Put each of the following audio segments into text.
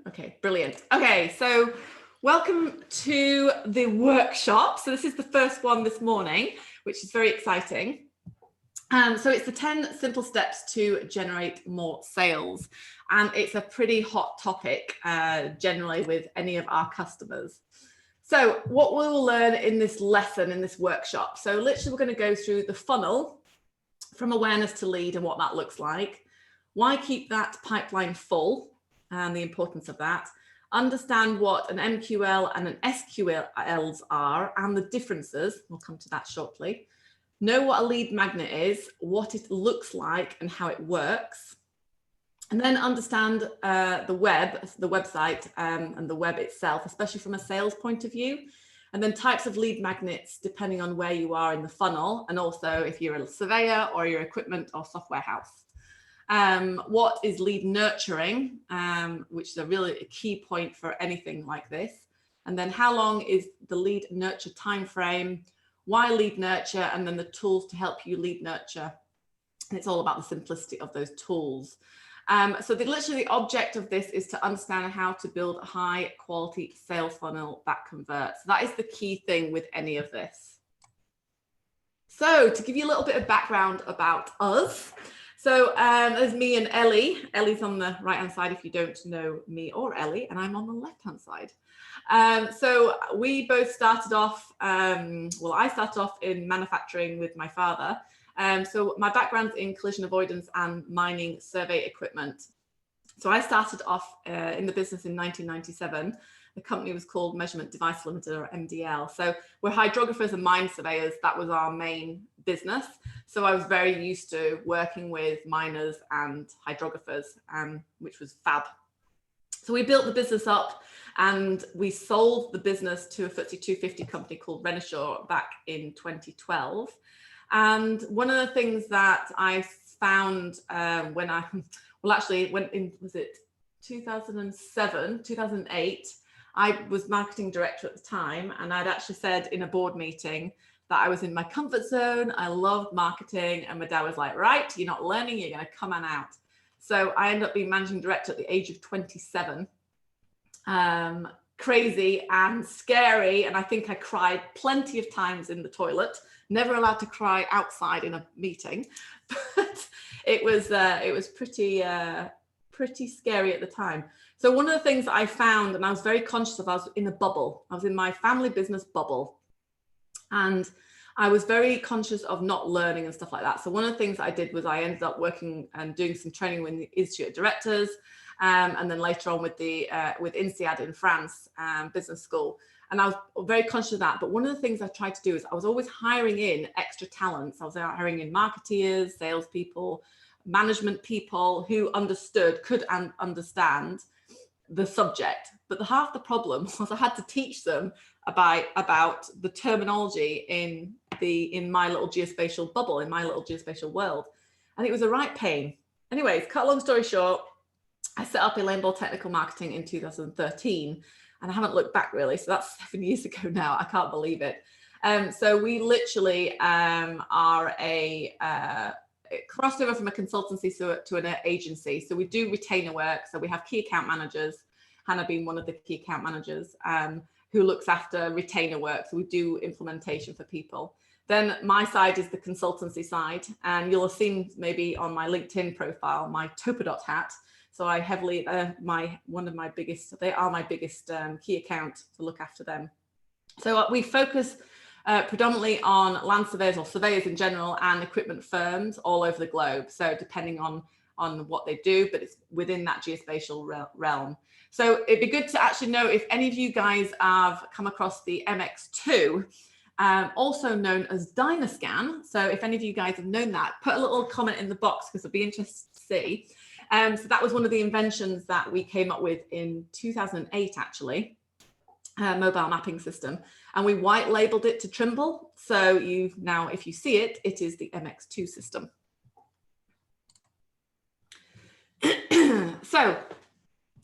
Okay, brilliant. Okay, so welcome to the workshop. So this is the first one this morning, which is very exciting. So it's the 10 simple steps to generate more sales. And it's a pretty hot topic generally with any of our customers. So what we'll learn in this lesson, in this workshop. So literally we're going to go through the funnel from awareness to lead and what that looks like. Why keep that pipeline full and the importance of that. Understand what an MQL and an SQL are and the differences. We'll come to that shortly. Know what a lead magnet is, what it looks like and how it works. And then understand the website and the web itself, especially from a sales point of view. And then types of lead magnets, depending on where you are in the funnel. And also if you're a surveyor or your equipment or software house. What is lead nurturing, which is a really key point for anything like this. And then how long is the lead nurture time frame? Why lead nurture? And then the tools to help you lead nurture. And it's all about the simplicity of those tools. So literally the object of this is to understand how to build a high quality sales funnel that converts. So that is the key thing with any of this. So to give you a little bit of background about us. So there's me and Ellie. Ellie's on the right-hand side if you don't know me or Ellie, and I'm on the left-hand side. So we both started off, well, I started off in manufacturing with my father. So my background's in collision avoidance and mining survey equipment. So I started off in the business in 1997. The company was called Measurement Device Limited, or MDL. So we're hydrographers and mine surveyors. That was our main business. So I was very used to working with miners and hydrographers, which was fab. So we built the business up and we sold the business to a FTSE 250 company called Renishaw back in 2012. And one of the things that I found when I, well, actually went in, was it 2007, 2008, I was marketing director at the time, and I'd actually said in a board meeting that I was in my comfort zone. I loved marketing, and my dad was like, right, you're not learning, you're going to come on out. So I ended up being managing director at the age of 27. Crazy and scary, and I think I cried plenty of times in the toilet. Never allowed to cry outside in a meeting, but it was pretty scary at the time. So one of the things that I found, and I was very conscious of, I was in a bubble. I was in my family business bubble, and I was very conscious of not learning and stuff like that. So one of the things that I did was I ended up working and doing some training with the Institute of Directors, and then later on with the with INSEAD in France, business school. And I was very conscious of that. But one of the things I tried to do is I was always hiring in extra talents. I was hiring in marketeers, salespeople, management people who could understand the subject. But half the problem was I had to teach them about the terminology in my little geospatial bubble, in my little geospatial world. And it was a right pain. Anyways, cut a long story short, I set up Elaine Ball Technical Marketing in 2013, and I haven't looked back really. So that's 7 years ago now. I can't believe it. So we literally are a crossover from a consultancy to an agency. So we do retainer work. So we have key account managers, Hannah being one of the key account managers, who looks after retainer work. So we do implementation for people. Then my side is the consultancy side, and you'll have seen maybe on my LinkedIn profile, my Topadot hat. So I heavily, they are my biggest key account to look after them. So we focus predominantly on land surveyors or surveyors in general and equipment firms all over the globe. So depending on what they do, but it's within that geospatial realm. So it'd be good to actually know if any of you guys have come across the MX2, also known as Dynascan. So if any of you guys have known that, put a little comment in the box because I'd be interested to see. So that was one of the inventions that we came up with in 2008, actually, mobile mapping system. And we white labeled it to Trimble. So now, if you see it, it is the MX2 system. So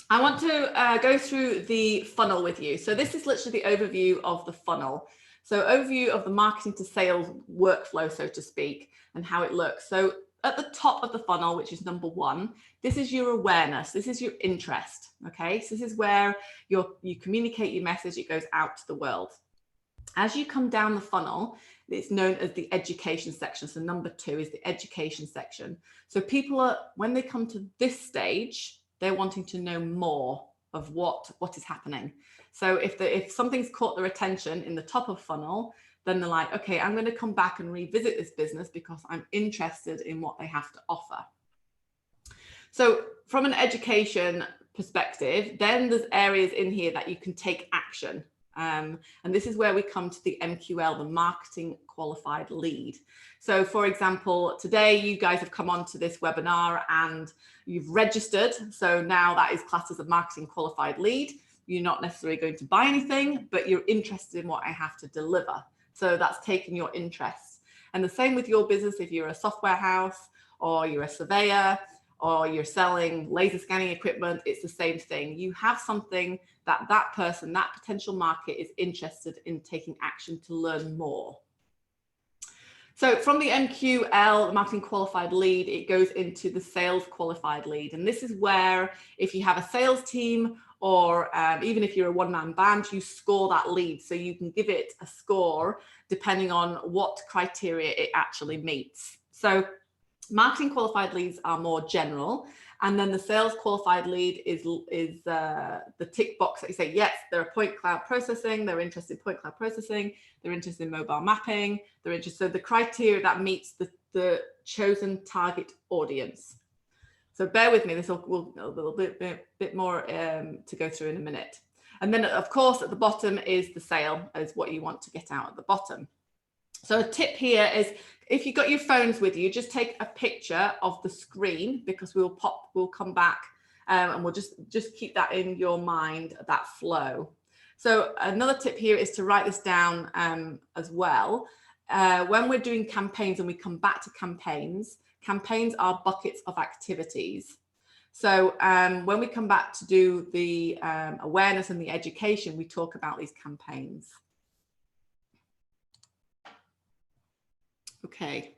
I want to go through the funnel with you. So this is literally the overview of the funnel. So overview of the marketing to sales workflow, so to speak, and how it looks. So at the top of the funnel, which is number 1, this is your awareness. This is your interest. Okay, so this is where you communicate your message. It goes out to the world. As you come down the funnel, it's known as the education section. So number 2 is the education section. So people are, when they come to this stage, they're wanting to know more of what is happening. So if something's caught their attention in the top of funnel, then they're like, okay, I'm going to come back and revisit this business because I'm interested in what they have to offer. So from an education perspective, then there's areas in here that you can take action. And this is where we come to the MQL, the Marketing Qualified Lead. So for example, today you guys have come on to this webinar and you've registered. So now that is classed as a Marketing Qualified Lead. You're not necessarily going to buy anything, but you're interested in what I have to deliver. So that's taking your interest. And the same with your business. If you're a software house or you're a surveyor or you're selling laser scanning equipment, it's the same thing. You have something that that person, that potential market is interested in taking action to learn more. So from the MQL, the Marketing Qualified Lead, it goes into the Sales Qualified Lead. And this is where if you have a sales team or even if you're a one-man band, you score that lead. So you can give it a score depending on what criteria it actually meets. So Marketing Qualified Leads are more general. And then the Sales Qualified Lead is the tick box that you say, yes, they're a point cloud processing, they're interested in point cloud processing, they're interested in mobile mapping, they're interested, so the criteria that meets the chosen target audience. So bear with me, this will a little bit more to go through in a minute. And then of course at the bottom is the sale, is what you want to get out at the bottom. So a tip here is if you've got your phones with you, just take a picture of the screen because we'll come back and we'll just keep that in your mind, that flow. So another tip here is to write this down as well. When we're doing campaigns and we come back to campaigns are buckets of activities. So when we come back to do the awareness and the education, we talk about these campaigns. Okay,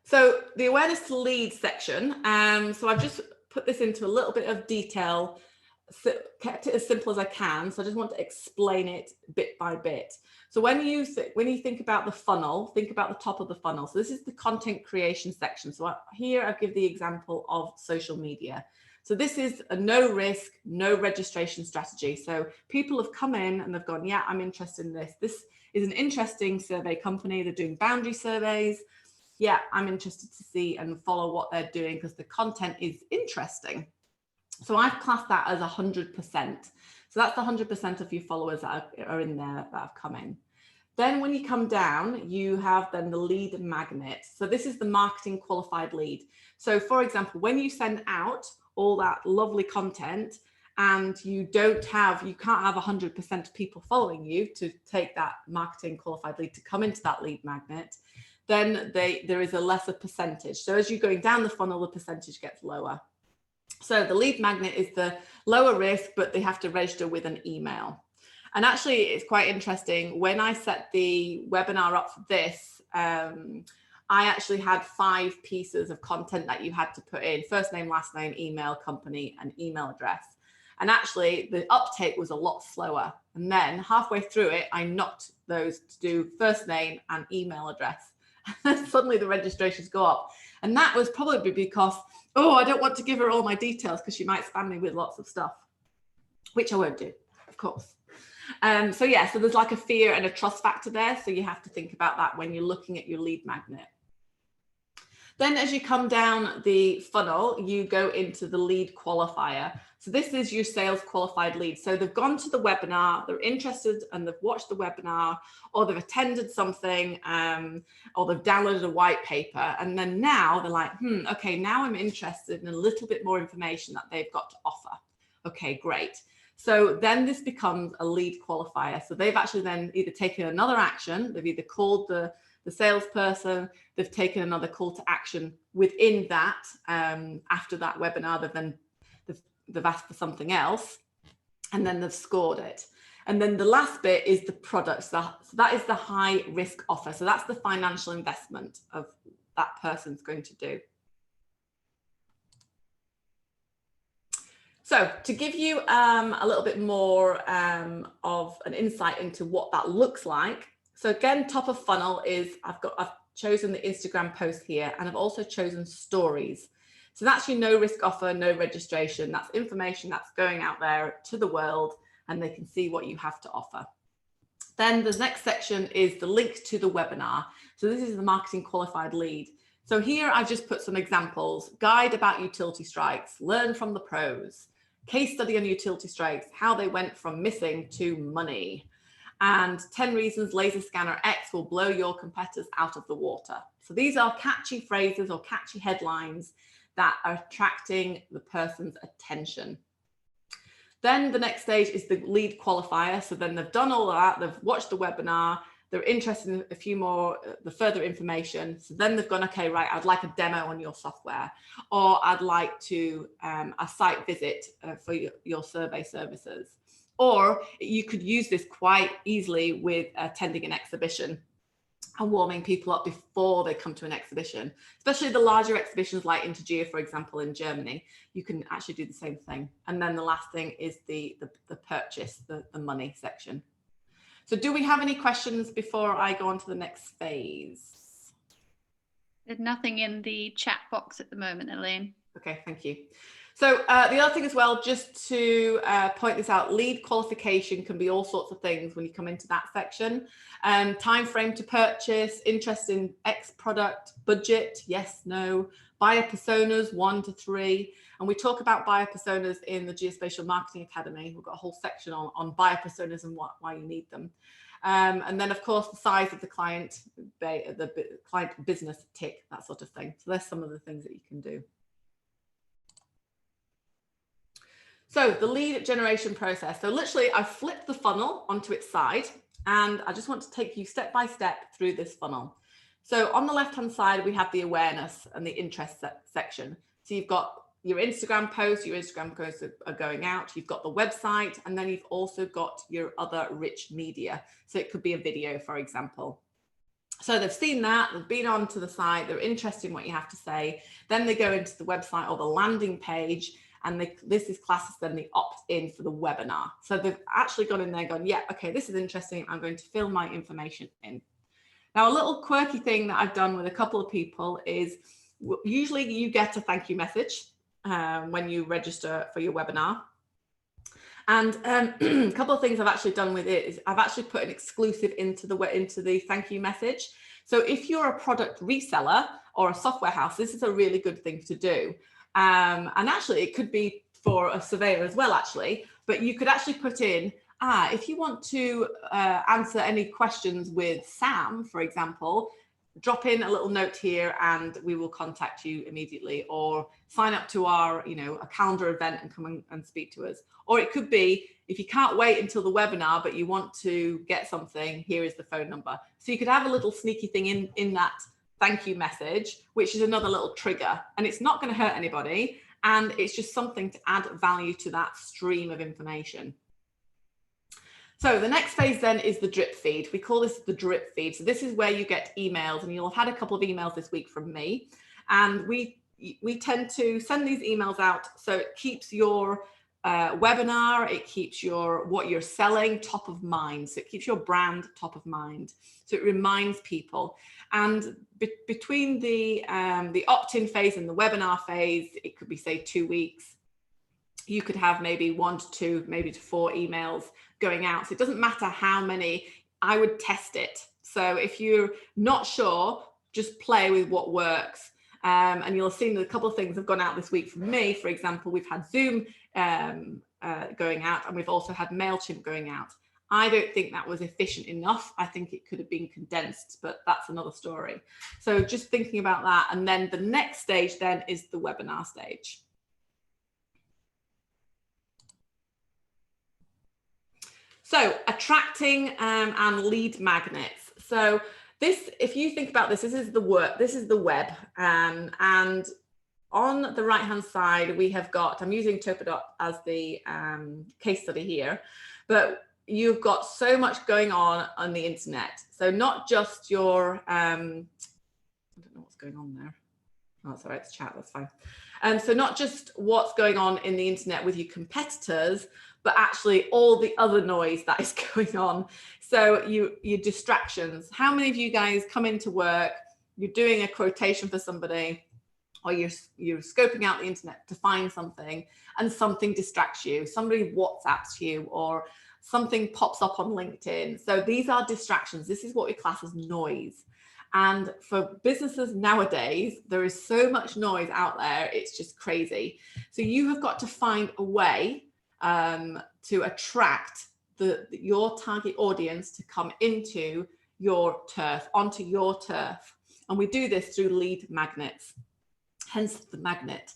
so the awareness to lead section. So I've just put this into a little bit of detail, kept it as simple as I can. So I just want to explain it bit by bit. So when you think about the funnel, think about the top of the funnel. So this is the content creation section. So here I give the example of social media. So this is a no risk, no registration strategy. So people have come in and they've gone, yeah, I'm interested in this. This is an interesting survey company. They're doing boundary surveys. Yeah, I'm interested to see and follow what they're doing because the content is interesting. So I've classed that as 100%. So that's the 100% of your followers that are in there that have come in. Then when you come down, you have then the lead magnet. So this is the Marketing Qualified Lead. So for example, when you send out all that lovely content and you can't have 100% of people following you to take that Marketing Qualified Lead to come into that lead magnet, then there is a lesser percentage. So as you're going down the funnel, the percentage gets lower. So the lead magnet is the lower risk, but they have to register with an email. And actually, it's quite interesting. When I set the webinar up for this, I actually had 5 pieces of content that you had to put in: first name, last name, email, company, and email address. And actually, the uptake was a lot slower. And then halfway through it, I knocked those to do first name and email address. And suddenly the registrations go up. And that was probably because, oh, I don't want to give her all my details because she might spam me with lots of stuff, which I won't do, of course. So yeah, so there's like a fear and a trust factor there. So you have to think about that when you're looking at your lead magnet. Then as you come down the funnel, you go into the lead qualifier. So this is your sales qualified lead. So they've gone to the webinar, they're interested and they've watched the webinar, or they've attended something, or they've downloaded a white paper. And then now they're like, okay, now I'm interested in a little bit more information that they've got to offer. Okay, great. So then this becomes a lead qualifier. So they've actually then either taken another action, they've either called the salesperson, they've taken another call to action within that. After that webinar, they've asked for something else, and then they've scored it. And then the last bit is the product. So that is the high risk offer. So that's the financial investment of that person's going to do. So to give you a little bit more of an insight into what that looks like. So again, top of funnel is I've chosen the Instagram post here, and I've also chosen stories. So that's your no risk offer, no registration. That's information that's going out there to the world, and they can see what you have to offer. Then the next section is the link to the webinar. So this is the marketing qualified lead. So here I've just put some examples: guide about utility strikes, learn from the pros, case study on utility strikes, how they went from missing to money, and 10 reasons laser scanner X will blow your competitors out of the water. So these are catchy phrases or catchy headlines that are attracting the person's attention. Then the next stage is the lead qualifier. So then they've done all of that, they've watched the webinar, they're interested in a few more, the further information. So then they've gone, okay, right, I'd like a demo on your software, or I'd like to a site visit for your survey services. Or you could use this quite easily with attending an exhibition and warming people up before they come to an exhibition, especially the larger exhibitions like Intergeo, for example, in Germany. You can actually do the same thing. And then the last thing is the purchase, the money section. So do we have any questions before I go on to the next phase? There's nothing in the chat box at the moment, Elaine. Okay, thank you. So the other thing as well, just to point this out, lead qualification can be all sorts of things when you come into that section. Time frame to purchase, interest in X product, budget, yes, no, buyer personas 1 to 3. And we talk about buyer personas in the Geospatial Marketing Academy. We've got a whole section on buyer personas and why you need them. And then, of course, the size of the client business tick, that sort of thing. So there's some of the things that you can do. So the lead generation process. So literally I flipped the funnel onto its side, and I just want to take you step by step through this funnel. So on the left-hand side, we have the awareness and the interest section. So you've got your Instagram posts are going out, you've got the website, and then you've also got your other rich media. So it could be a video, for example. So they've seen that, they've been onto the site, they're interested in what you have to say. Then they go into the website or the landing page, and this is classed as then the opt-in for the webinar. So they've actually gone in there and gone, yeah, okay, this is interesting. I'm going to fill my information in. Now, a little quirky thing that I've done with a couple of people is usually you get a thank you message when you register for your webinar. And a couple of things I've actually done with it is I've actually put an exclusive into the thank you message. So if you're a product reseller or a software house, this is a really good thing to do. And actually it could be for a surveyor as well, actually, but you could actually put in, if you want to answer any questions with Sam, for example, drop in a little note here and we will contact you immediately, or sign up to our, a calendar event and come and speak to us. Or it could be, if you can't wait until the webinar, but you want to get something, here is the phone number. So you could have a little sneaky thing in that thank you message, which is another little trigger, and it's not going to hurt anybody. And it's just something to add value to that stream of information. So the next phase then is the drip feed. We call this the drip feed. So this is where you get emails, and you'll have had a couple of emails this week from me. And we tend to send these emails out so it keeps your webinar, it keeps what you're selling top of mind. So it keeps your brand top of mind. So it reminds people. And between the opt-in phase and the webinar phase, it could be, say, 2 weeks. You could have maybe 1 to 2, maybe to 4 emails going out. So it doesn't matter how many. I would test it. So if you're not sure, just play with what works. And you'll have seen that a couple of things have gone out this week from me. For example, we've had Zoom going out, and we've also had MailChimp going out. I don't think that was efficient enough. I think it could have been condensed, but that's another story. So just thinking about that. And then the next stage then is the webinar stage. So attracting and lead magnets. So this, if you think about this, this is the web. And on the right-hand side, we have got, I'm using Topadot as the case study here, but you've got so much going on the internet. So not just your, I don't know what's going on there. Oh, it's all right, it's chat, that's fine. So not just what's going on in the internet with your competitors, but actually all the other noise that is going on. So your distractions. How many of you guys come into work, you're doing a quotation for somebody, or you're scoping out the internet to find something, and something distracts you, somebody WhatsApps you, or something pops up on LinkedIn. So these are distractions. This is what we class as noise. And for businesses nowadays, there is so much noise out there, it's just crazy. So you have got to find a way to attract your target audience to come into your turf, onto your turf. And we do this through lead magnets, hence the magnet.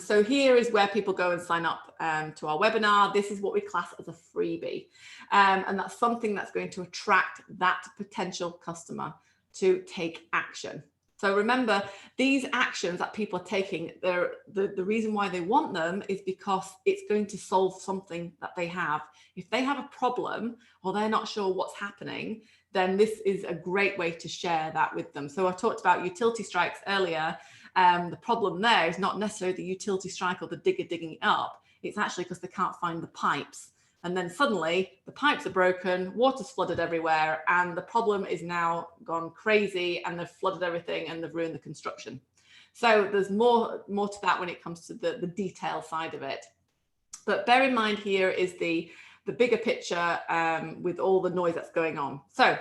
So here is where people go and sign up to our webinar. This is what we class as a freebie. And that's something that's going to attract that potential customer to take action. So remember, these actions that people are taking, the reason why they want them is because it's going to solve something that they have. If they have a problem or they're not sure what's happening, then this is a great way to share that with them. So I talked about utility strikes earlier. The problem there is not necessarily the utility strike or the digger digging it up. It's actually because they can't find the pipes. And then suddenly the pipes are broken, water's flooded everywhere, and the problem is now gone crazy, and they've flooded everything and they've ruined the construction. So there's more to that when it comes to the detail side of it. But bear in mind here is the bigger picture with all the noise that's going on. So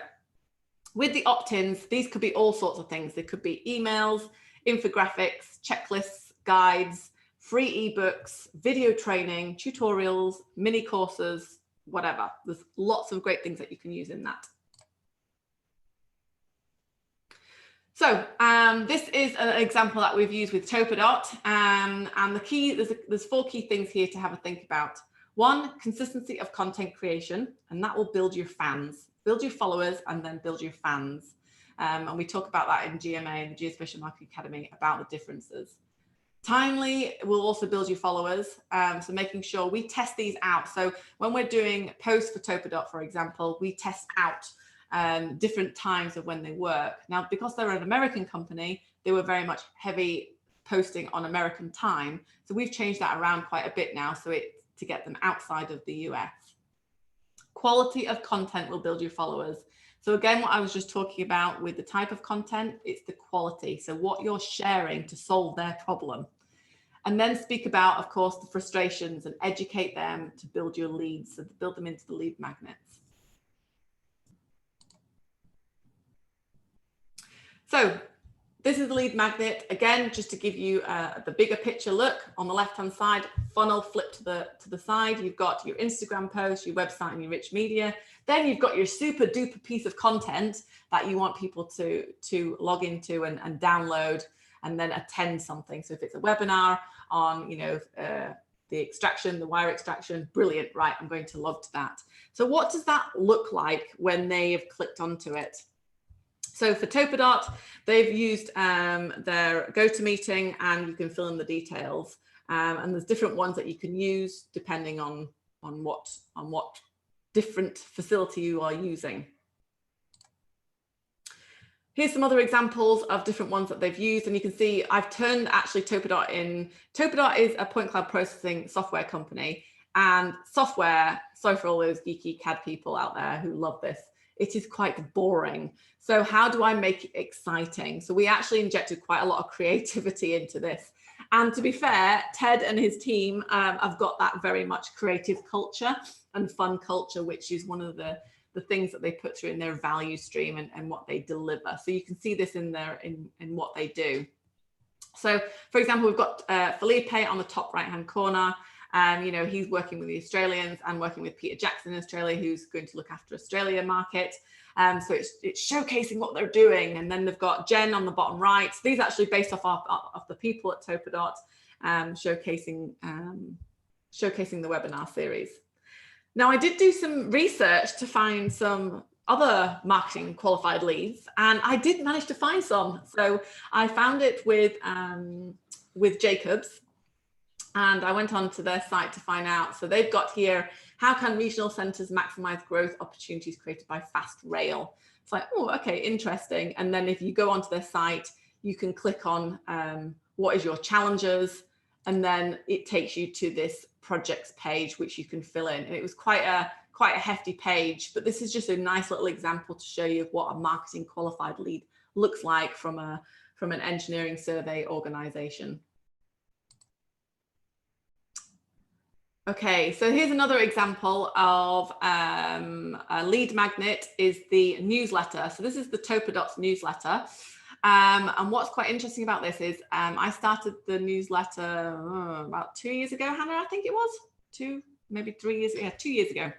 with the opt-ins, these could be all sorts of things. They could be emails, infographics, checklists, guides, free ebooks, video training, tutorials, mini courses, whatever. There's lots of great things that you can use in that. So this is an example that we've used with Topadot, and the key, there's 4 key things here to have a think about. 1, consistency of content creation, and that will build your fans, build your followers, and then build your fans. And we talk about that in GMA, the Geospatial Marketing Academy, about the differences. Timely will also build your followers. So making sure we test these out. So when we're doing posts for Topadot, for example, we test out different times of when they work. Now, because they're an American company, they were very much heavy posting on American time. So we've changed that around quite a bit now, so to get them outside of the US. Quality of content will build your followers. So again, what I was just talking about with the type of content, it's the quality. So what you're sharing to solve their problem. And then speak about, of course, the frustrations and educate them to build your leads, so to build them into the lead magnets. So this is the lead magnet. Again, just to give you the bigger picture look, on the left-hand side, funnel flip to the side. You've got your Instagram post, your website, and your rich media. Then you've got your super duper piece of content that you want people to log into and download and then attend something. So if it's a webinar on, the extraction, the wire extraction, brilliant, right, I'm going to log to that. So what does that look like when they have clicked onto it? So for Topadot, they've used their GoToMeeting, and you can fill in the details. And there's different ones that you can use depending on what different facility you are using. Here's some other examples of different ones that they've used, and you can see I've turned actually Topadot in. Topadot is a point cloud processing software company, and software, sorry for all those geeky CAD people out there who love this, it is quite boring. So how do I make it exciting? So we actually injected quite a lot of creativity into this. And to be fair, Ted and his team have got that very much creative culture and fun culture, which is one of the things that they put through in their value stream and what they deliver. So you can see this in what they do. So for example, we've got Felipe on the top right-hand corner. He's working with the Australians and working with Peter Jackson in Australia, who's going to look after Australia market. So it's showcasing what they're doing. And then they've got Jen on the bottom right. So these are actually based off the people at Topadot, showcasing the webinar series. Now, I did do some research to find some other marketing qualified leads, and I did manage to find some. So I found it with Jacobs, and I went on to their site to find out. So they've got here, how can regional centres maximise growth opportunities created by fast rail? It's like, oh, okay, interesting. And then if you go onto their site, you can click on what is your challenges, and then it takes you to this projects page, which you can fill in. And it was quite a hefty page, but this is just a nice little example to show you what a marketing qualified lead looks like from an engineering survey organization. Okay, so here's another example of a lead magnet is the newsletter. So this is the Topadot newsletter. And what's quite interesting about this is I started the newsletter about 2 years ago, Hannah, I think it was, maybe 3 years, yeah, 2 years ago.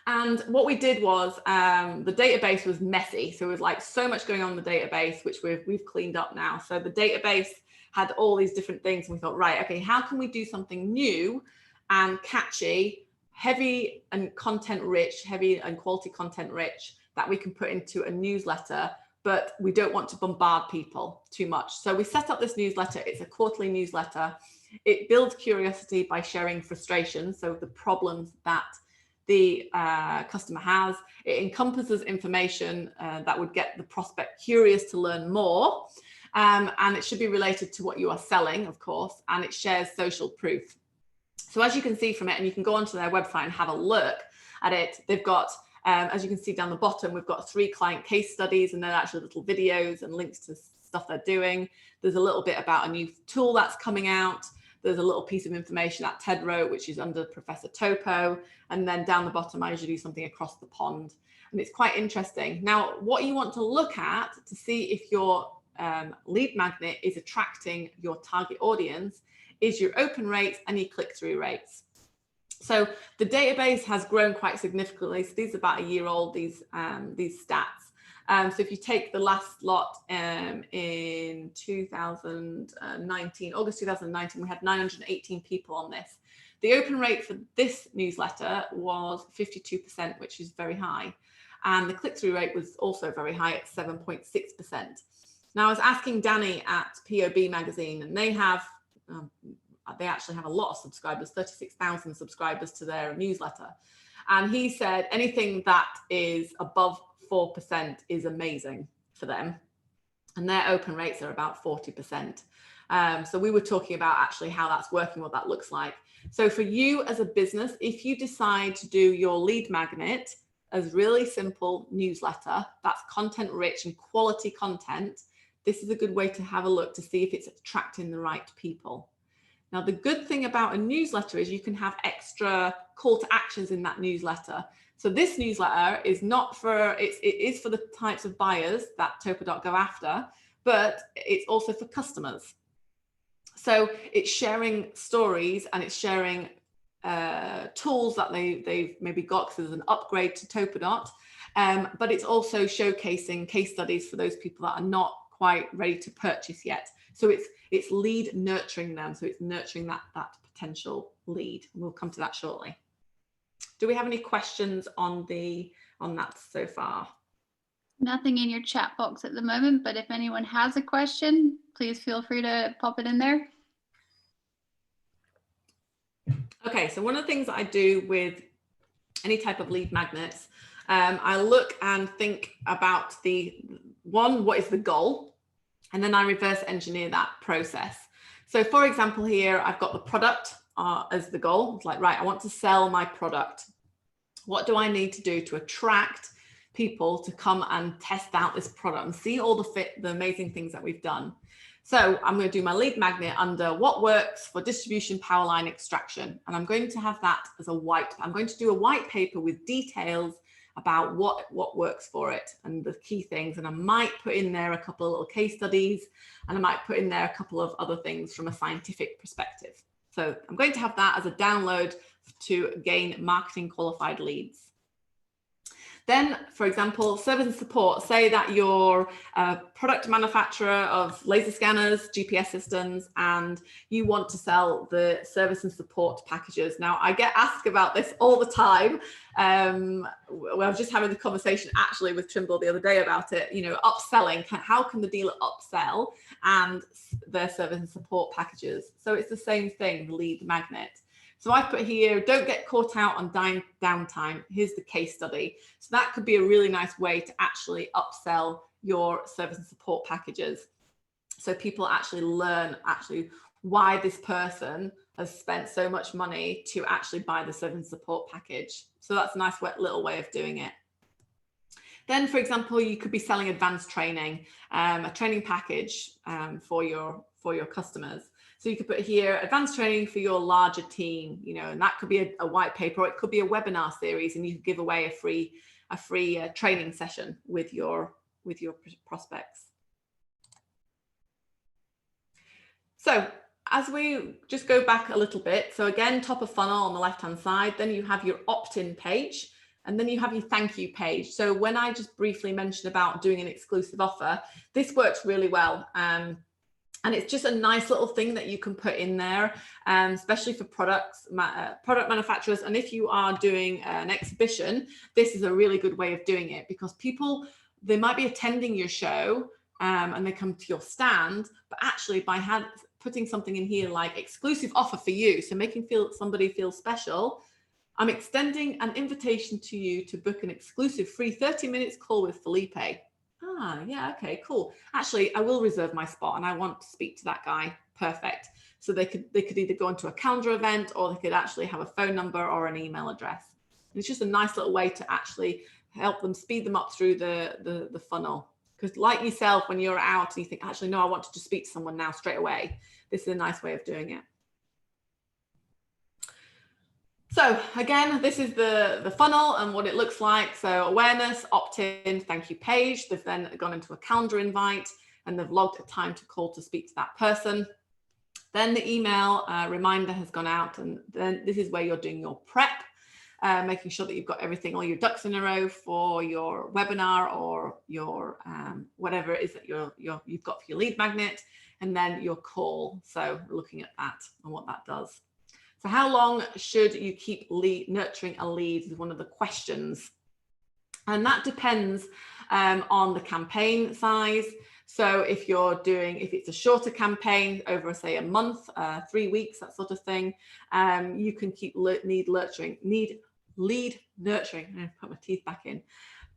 And what we did was the database was messy. So it was like so much going on in the database, which we've cleaned up now. So the database had all these different things. And we thought, right, okay, how can we do something new and catchy, heavy and content rich, heavy and quality content rich that we can put into a newsletter, but we don't want to bombard people too much. So we set up this newsletter. It's a quarterly newsletter. It builds curiosity by sharing frustration. So the problems that the customer has. It encompasses information that would get the prospect curious to learn more. And it should be related to what you are selling, of course, and it shares social proof. So as you can see from it, and you can go onto their website and have a look at it, they've got, as you can see down the bottom, we've got 3 client case studies, and they're actually little videos and links to stuff they're doing. There's a little bit about a new tool that's coming out. There's a little piece of information that Ted wrote, which is under Professor Topo. And then down the bottom, I usually do something across the pond. And it's quite interesting. Now, what you want to look at to see if your lead magnet is attracting your target audience is your open rates and your click-through rates. So the database has grown quite significantly. So these are about a year old, these stats. So if you take the last lot in 2019, August 2019, we had 918 people on this. The open rate for this newsletter was 52%, which is very high. And the click-through rate was also very high at 7.6%. Now I was asking Danny at POB magazine, and they actually have a lot of subscribers, 36,000 subscribers to their newsletter. And he said anything that is above 4% is amazing for them. And their open rates are about 40%. So we were talking about actually how that's working, what that looks like. So for you as a business, if you decide to do your lead magnet as really simple newsletter, that's content rich and quality content, this is a good way to have a look to see if it's attracting the right people. Now, the good thing about a newsletter is you can have extra call to actions in that newsletter. So this newsletter is not for, it is for the types of buyers that Topadot go after, but it's also for customers. So it's sharing stories and it's sharing tools that they've maybe got because there's an upgrade to Topadot, but it's also showcasing case studies for those people that are not quite ready to purchase yet. So it's lead nurturing them. So it's nurturing that potential lead. We'll come to that shortly. Do we have any questions on that so far? Nothing in your chat box at the moment, but if anyone has a question, please feel free to pop it in there. Okay, so one of the things that I do with any type of lead magnets, I look and think about what is the goal? And then I reverse engineer that process. So for example, here, I've got the product as the goal. It's like, right, I want to sell my product. What do I need to do to attract people to come and test out this product and see all the amazing things that we've done? So I'm going to do my lead magnet under what works for distribution power line extraction. And I'm going to have that as I'm going to do a white paper with details about what works for it and the key things. And I might put in there a couple of little case studies, and I might put in there a couple of other things from a scientific perspective. So I'm going to have that as a download to gain marketing qualified leads. Then, for example, service and support. Say that you're a product manufacturer of laser scanners, GPS systems, and you want to sell the service and support packages. Now, I get asked about this all the time. I was just having the conversation actually with Trimble the other day about it, upselling. How can the dealer upsell and their service and support packages? So it's the same thing, the lead magnet. So I put here, don't get caught out on downtime. Here's the case study. So that could be a really nice way to actually upsell your service and support packages. So people actually learn why this person has spent so much money to actually buy the service support package. So that's a nice little way of doing it. Then, for example, you could be selling advanced training, a training package for your customers. So you could put here advanced training for your larger team, and that could be a white paper, or it could be a webinar series, and you could give away a free training session with your prospects. So as we just go back a little bit, so again, top of funnel on the left-hand side, then you have your opt-in page, and then you have your thank you page. So when I just briefly mentioned about doing an exclusive offer, this works really well. And it's just a nice little thing that you can put in there, especially for product manufacturers. And if you are doing an exhibition, this is a really good way of doing it, because people, they might be attending your show and they come to your stand, but actually by putting something in here like exclusive offer for you, so making somebody feel special, I'm extending an invitation to you to book an exclusive free 30 minutes call with Felipe. Ah, yeah, okay, cool. Actually, I will reserve my spot and I want to speak to that guy. Perfect. So they could either go into a calendar event, or they could actually have a phone number or an email address. And it's just a nice little way to actually help them, speed them up through the funnel. Because like yourself, when you're out and you think, actually, no, I want to just speak to someone now straight away, this is a nice way of doing it. So again, this is the funnel and what it looks like. So awareness, opt-in, thank you page. They've then gone into a calendar invite and they've logged a time to call to speak to that person. Then the email reminder has gone out, and then this is where you're doing your prep, making sure that you've got everything, all your ducks in a row for your webinar or your whatever it is that you've got for your lead magnet, and then your call. So looking at that and what that does. So how long should you keep nurturing a lead is one of the questions. And that depends on the campaign size. So if it's a shorter campaign over, say, a month, 3 weeks, that sort of thing, you can keep lead nurturing. Put my teeth back in.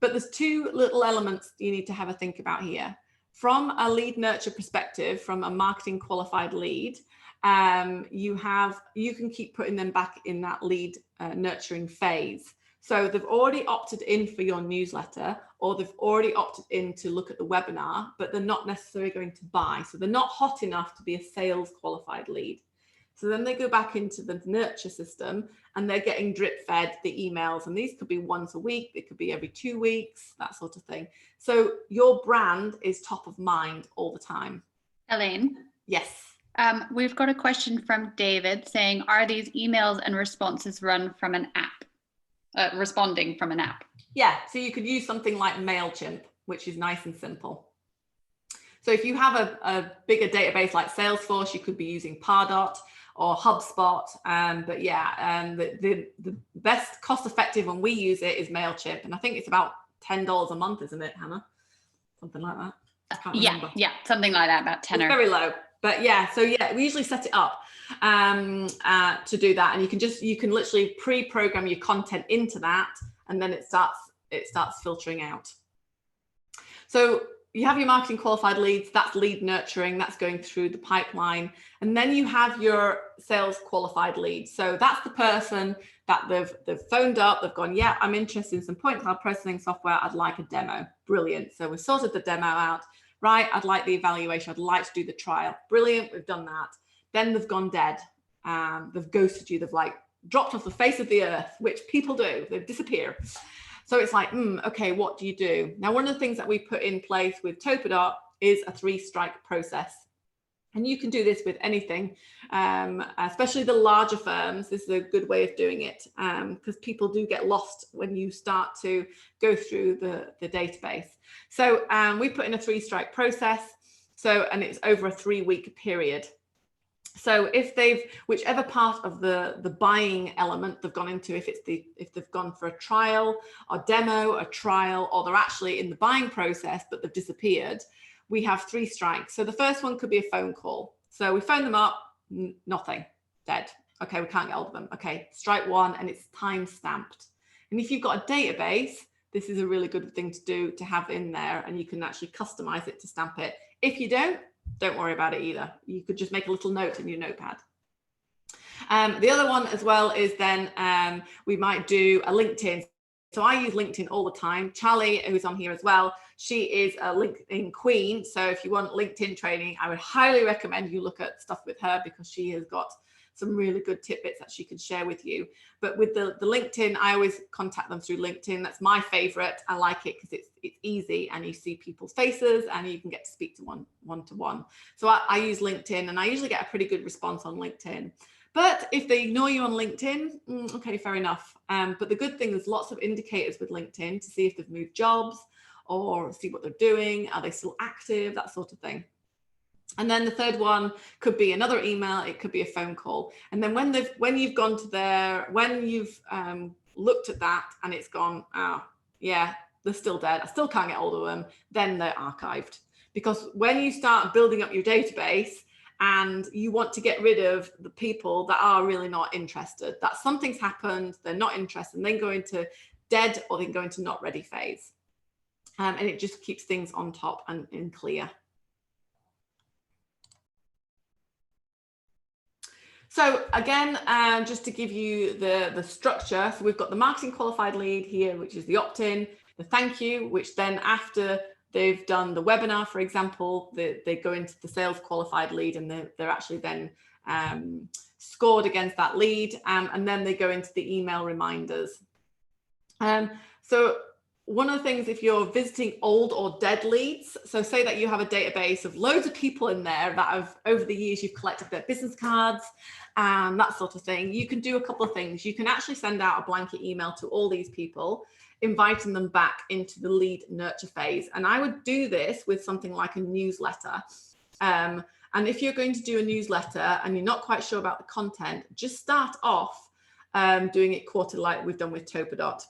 But there's two little elements you need to have a think about here. From a lead nurture perspective, from a marketing qualified lead, you can keep putting them back in that lead nurturing phase. So they've already opted in for your newsletter, or they've already opted in to look at the webinar, but they're not necessarily going to buy. So they're not hot enough to be a sales qualified lead. So then they go back into the nurture system and they're getting drip fed the emails. And these could be once a week, it could be every 2 weeks, that sort of thing. So your brand is top of mind all the time. Elaine? Yes. We've got a question from David saying, are these emails and responses run from an app? Responding from an app? Yeah, so you could use something like MailChimp, which is nice and simple. So if you have a bigger database like Salesforce, you could be using Topadot or HubSpot. But yeah, the best cost effective when we use it is MailChimp. And I think it's about $10 a month, isn't it, Hannah? Something like that. I can't remember. Yeah, something like that, about 10. It's very low. But yeah, so yeah, we usually set it up to do that, and you can literally pre-program your content into that, and then it starts filtering out. So you have your marketing qualified leads, that's lead nurturing, that's going through the pipeline, and then you have your sales qualified leads. So that's the person that they've phoned up, they've gone, yeah, I'm interested in some point cloud processing software, I'd like a demo. Brilliant. So we sorted the demo out. Right, I'd like the evaluation, I'd like to do the trial. Brilliant, we've done that. Then they've gone dead. They've ghosted you, they've like dropped off the face of the earth, which people do, they disappear. So it's like, okay, what do you do? Now, one of the things that we put in place with Topadot is a 3-strike process. And you can do this with anything, especially the larger firms. This is a good way of doing it, because people do get lost when you start to go through the database. So we put in a 3-strike process. And it's over a 3-week period. So if whichever part of the buying element they've gone into, if they've gone for a trial, or demo, a trial, or they're actually in the buying process, but they've disappeared, we have 3 strikes. So the first one could be a phone call. So we phone them up, nothing, dead. Okay, we can't get hold of them. Okay, strike 1, and it's time stamped. And if you've got a database, this is a really good thing to do, to have in there, and you can actually customize it to stamp it. If you don't, Don't worry about it either. You could just make a little note in your notepad. The other one as well is then we might do a LinkedIn. So I use LinkedIn all the time. Charlie, who's on here as well, she is a LinkedIn queen. So if you want LinkedIn training, I would highly recommend you look at stuff with her, because she has got some really good tidbits that she can share with you. But with the LinkedIn, I always contact them through LinkedIn. That's my favorite. I like it because it's easy and you see people's faces and you can get to speak to one-to-one. So I use LinkedIn, and I usually get a pretty good response on LinkedIn. But if they ignore you on LinkedIn, okay, fair enough. But the good thing is lots of indicators with LinkedIn to see if they've moved jobs or see what they're doing. Are they still active? That sort of thing. And then the third one could be another email. It could be a phone call. And then when you've gone to when you've looked at that and it's gone, oh, yeah, they're still dead, I still can't get hold of them, then they're archived. Because when you start building up your database, and you want to get rid of the people that are really not interested, that something's happened, they're not interested, and then go into dead or then go into not ready phase. And it just keeps things on top and clear. So again, just to give you the structure, so we've got the marketing qualified lead here, which is the opt-in, the thank you, which then after they've done the webinar, for example, they go into the sales qualified lead, and they're actually then scored against that lead, and then they go into the email reminders. So one of the things, if you're visiting old or dead leads, so say that you have a database of loads of people in there that have, over the years, you've collected their business cards and that sort of thing, you can do a couple of things. You can actually send out a blanket email to all these people, inviting them back into the lead nurture phase. And I would do this with something like a newsletter. And if you're going to do a newsletter and you're not quite sure about the content, just start off doing it quarterly, like we've done with Topadot,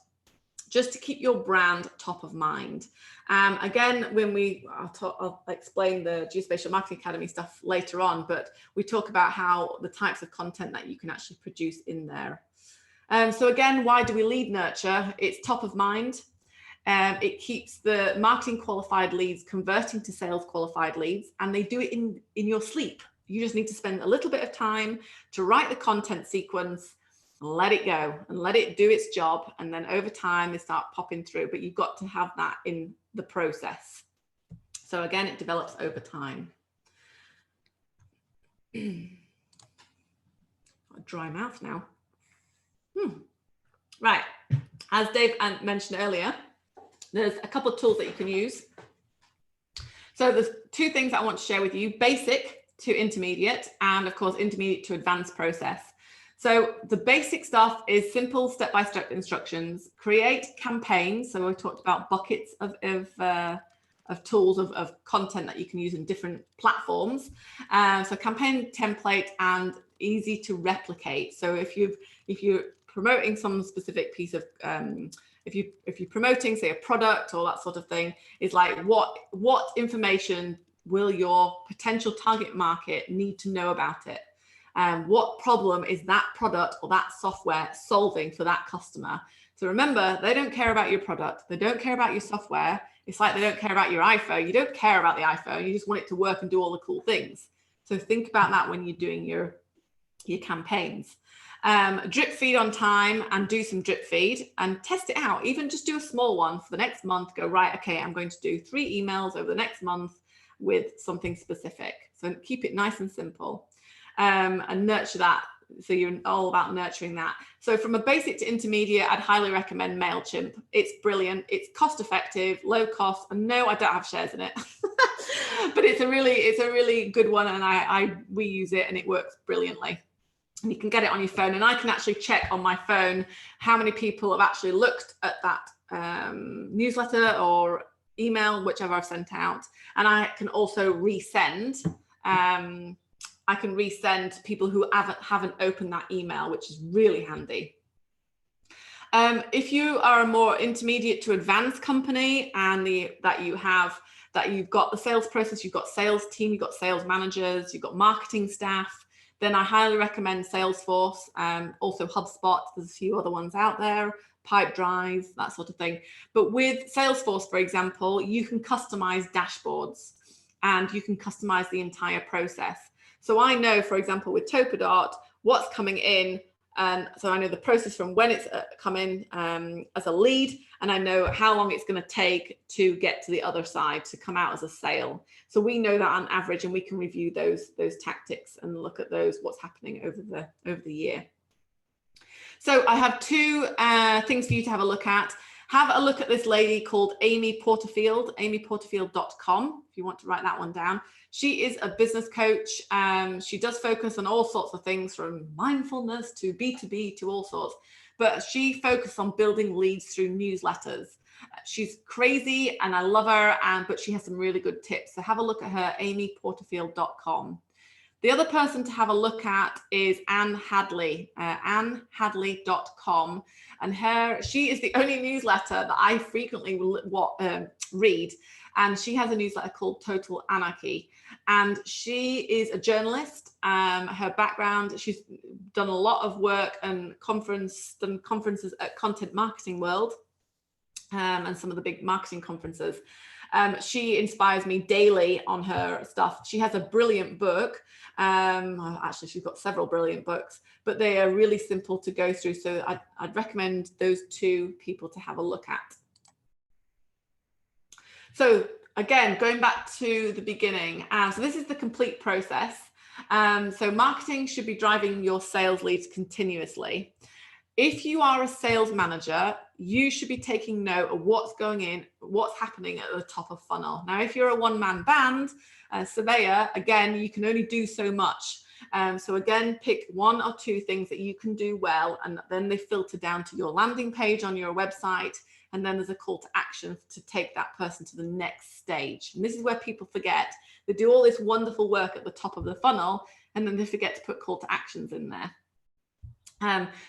just to keep your brand top of mind. Again, I'll explain the Geospatial Marketing Academy stuff later on, but we talk about how the types of content that you can actually produce in there. So again, why do we lead nurture? It's top of mind. It keeps the marketing qualified leads converting to sales qualified leads, and they do it in your sleep. You just need to spend a little bit of time to write the content sequence, let it go and let it do its job. And then over time, they start popping through, but you've got to have that in the process. So again, it develops over time. Dry mouth now. Right, as Dave mentioned earlier, there's a couple of tools that you can use. So there's two things I want to share with you: basic to intermediate, and of course intermediate to advanced process. So the basic stuff is simple step-by-step instructions. Create campaigns. So we talked about buckets of tools of content that you can use in different platforms. So campaign template and easy to replicate. So if you're promoting some specific piece of if you're promoting, say, a product or that sort of thing, is like what information will your potential target market need to know about it? What problem is that product or that software solving for that customer? So remember, they don't care about your product. They don't care about your software. It's like they don't care about your iPhone. You don't care about the iPhone. You just want it to work and do all the cool things. So think about that when you're doing your campaigns. Drip feed on time and do some drip feed and test it out. Even just do a small one for the next month. Go, right, okay, I'm going to do 3 emails over the next month with something specific. So keep it nice and simple. And nurture that. So you're all about nurturing that. So from a basic to intermediate, I'd highly recommend MailChimp. It's brilliant. It's cost effective, low cost. And no, I don't have shares in it, but it's a really good one. And we use it and it works brilliantly. And you can get it on your phone. And I can actually check on my phone how many people have actually looked at that newsletter or email, whichever I've sent out. And I can also resend. I can resend people who haven't opened that email, which is really handy. If you are a more intermediate to advanced company and that you've got the sales process, you've got sales team, you've got sales managers, you've got marketing staff, then I highly recommend Salesforce, also HubSpot. There's a few other ones out there, Pipedrive, that sort of thing. But with Salesforce, for example, you can customize dashboards. and you can customize the entire process. So I know, for example, with Topadot, what's coming in. So I know the process from when it's come in as a lead, and I know how long it's going to take to get to the other side to come out as a sale. So we know that on average, and we can review those tactics and look at what's happening over the year. So I have two things for you to have a look at. Have a look at this lady called Amy Porterfield, amyporterfield.com, if you want to write that one down. She is a business coach. She does focus on all sorts of things, from mindfulness to B2B to all sorts, but she focuses on building leads through newsletters. She's crazy and I love her, but she has some really good tips. So have a look at her, amyporterfield.com. The other person to have a look at is Anne Hadley, annehadley.com. And she is the only newsletter that I frequently read. And she has a newsletter called Total Anarchy. And she is a journalist. Her background, she's done a lot of work and done conferences at Content Marketing World and some of the big marketing conferences. She inspires me daily on her stuff. She has a brilliant book. Actually, she's got several brilliant books, but they are really simple to go through. So I'd recommend those two people to have a look at. So again, going back to the beginning, so this is the complete process. So marketing should be driving your sales leads continuously. If you are a sales manager, you should be taking note of what's going in, what's happening at the top of funnel. Now, if you're a one-man band, surveyor, again, you can only do so much. So again, pick one or two things that you can do well, and then they filter down to your landing page on your website. And then there's a call to action to take that person to the next stage. And this is where people forget. They do all this wonderful work at the top of the funnel, and then they forget to put call to actions in there.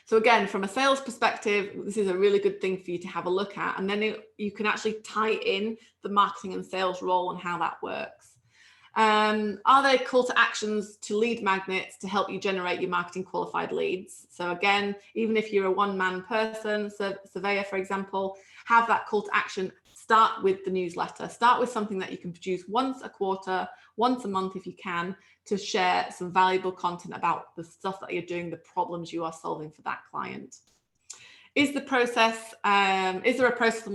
So again, from a sales perspective, this is a really good thing for you to have a look at. And then you can actually tie in the marketing and sales role and how that works. Are there call to actions to lead magnets to help you generate your marketing qualified leads? So again, even if you're a one-man person, surveyor, for example, have that call to action. Start with the newsletter. Start with something that you can produce once a quarter, once a month if you can, to share some valuable content about the stuff that you're doing, the problems you are solving for that client. Is there a process on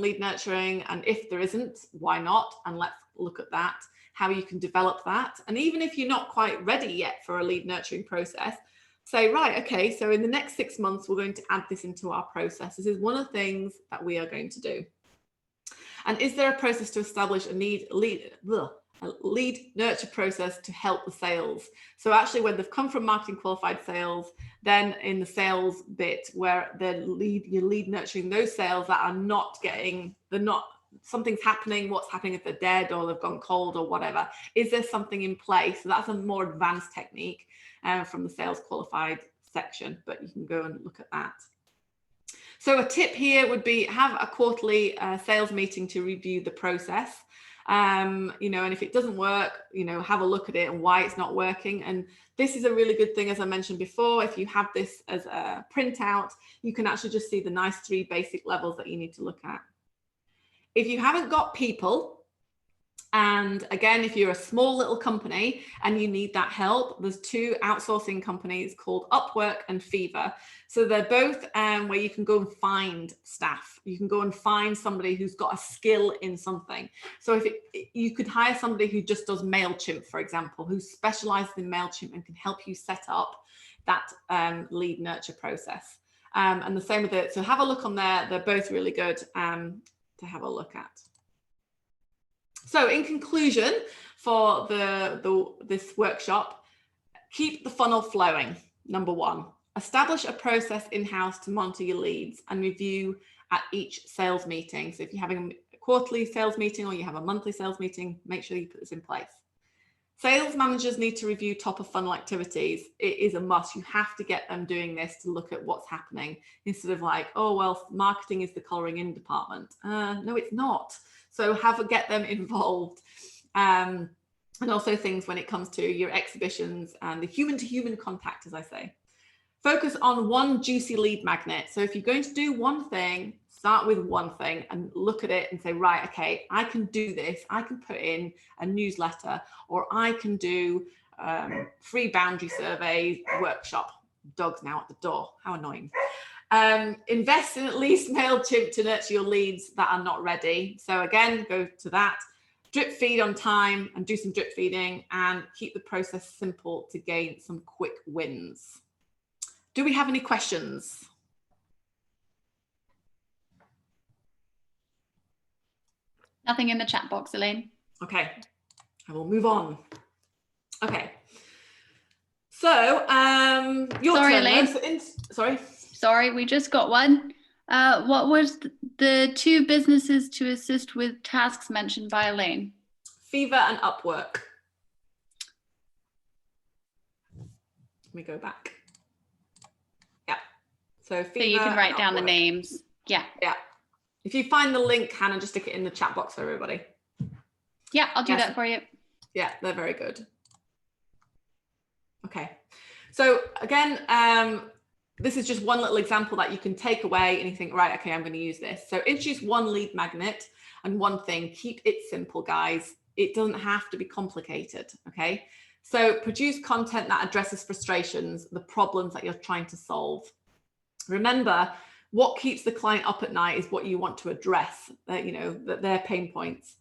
lead nurturing? And if there isn't, why not? And let's look at that, how you can develop that. And even if you're not quite ready yet for a lead nurturing process, say, right, okay, so in the next 6 months, we're going to add this into our process. This is one of the things that we are going to do. And is there a process to establish a lead nurture process to help the sales? So actually, when they've come from marketing qualified sales, then in the sales bit where you're lead nurturing those sales that are something's happening, what's happening if they're dead or they've gone cold or whatever. Is there something in place? So that's a more advanced technique from the sales qualified section, but you can go and look at that. So a tip here would be have a quarterly sales meeting to review the process. And if it doesn't work, have a look at it and why it's not working. And this is a really good thing, as I mentioned before. If you have this as a printout, you can actually just see the nice 3 basic levels that you need to look at. If you haven't got people, and again, if you're a small little company and you need that help, there's 2 outsourcing companies called Upwork and Fever. So they're both where you can go and find staff. You can go and find somebody who's got a skill in something. So you could hire somebody who just does MailChimp, for example, who specializes in MailChimp and can help you set up that lead nurture process. And the same with it. So have a look on there. They're both really good to have a look at. So in conclusion, for this workshop, keep the funnel flowing. Number 1, establish a process in-house to monitor your leads and review at each sales meeting. So if you're having a quarterly sales meeting or you have a monthly sales meeting, make sure you put this in place. Sales managers need to review top of funnel activities. It is a must. You have to get them doing this to look at what's happening instead of like, oh, well, marketing is the coloring in department. No, it's not. So get them involved. And also things when it comes to your exhibitions and the human-to-human contact, as I say. Focus on one juicy lead magnet. So if you're going to do one thing, Start with one thing and look at it and say, right, okay, I can do this. I can put in a newsletter, or I can do free boundary survey workshop. Dog's now at the door. How annoying. Invest in at least MailChimp to nurture your leads that are not ready. So again, go to that. Drip feed on time and do some drip feeding, and keep the process simple to gain some quick wins. Do we have any questions? Nothing in the chat box, Elaine. Okay, I will move on. Okay. So, your Sorry, turn. Elaine. Sorry. Sorry, we just got one. What was the 2 businesses to assist with tasks mentioned by Elaine? Fever and Upwork. Let me go back. Yeah. So Fever. So you can write down Upwork. the names. Yeah. Yeah. If you find the link, Hannah, just stick it in the chat box for everybody. Yeah, I'll do that for you. Yeah, they're very good. Okay. So again, this is just one little example that you can take away and you think, right, okay, I'm going to use this. So introduce one lead magnet and one thing. Keep it simple, guys. It doesn't have to be complicated, okay? So produce content that addresses frustrations, the problems that you're trying to solve. Remember, what keeps the client up at night is what you want to address, you know, their pain points.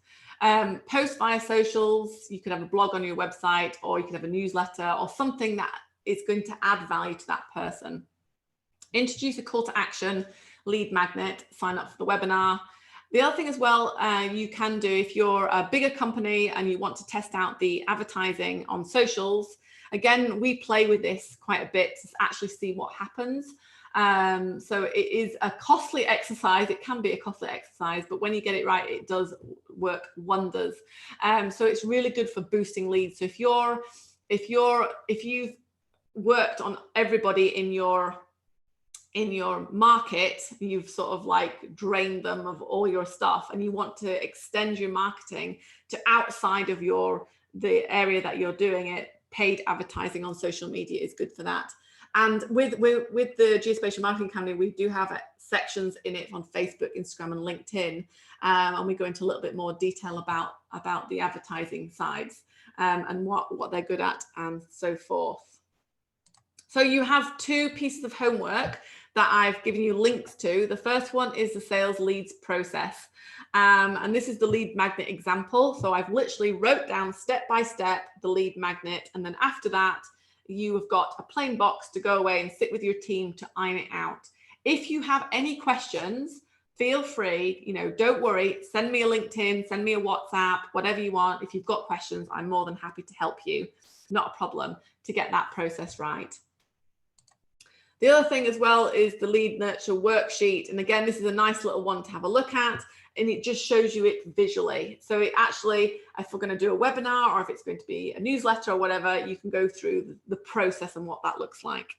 Post via socials. You could have a blog on your website, or you could have a newsletter, or something that is going to add value to that person. Introduce a call to action, lead magnet, sign up for the webinar. The other thing as well, you can do if you're a bigger company and you want to test out the advertising on socials. Again, we play with this quite a bit to actually see what happens. So it is a costly exercise. It can be a costly exercise, but when you get it right, it does work wonders. So it's really good for boosting leads. So if you've worked on everybody in your market, you've sort of like drained them of all your stuff, and you want to extend your marketing to outside of the area that you're doing it, paid advertising on social media is good for that. And with the Geospatial Marketing Academy, we do have sections in it on Facebook, Instagram, and LinkedIn, and we go into a little bit more detail about the advertising sides and what they're good at and so forth. So you have 2 pieces of homework that I've given you links to. The first one is the sales leads process. And this is the lead magnet example. So I've literally wrote down step by step the lead magnet. And then after that, you have got a plain box to go away and sit with your team to iron it out. If you have any questions, feel free, you know, don't worry, send me a LinkedIn, send me a WhatsApp, whatever you want. If you've got questions, I'm more than happy to help you. Not a problem to get that process right. The other thing as well is the lead nurture worksheet. And again, this is a nice little one to have a look at, and it just shows you it visually. So it actually, if we're going to do a webinar or if it's going to be a newsletter or whatever, you can go through the process and what that looks like.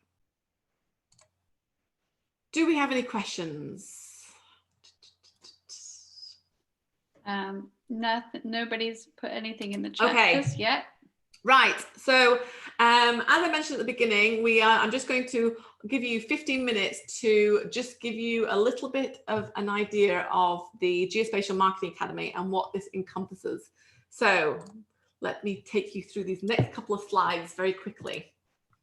Do we have any questions? Nobody's put anything in the chat just yet. Right. So as I mentioned at the beginning, I'm just going to give you 15 minutes to just give you a little bit of an idea of the Geospatial Marketing Academy and what this encompasses. So let me take you through these next couple of slides very quickly.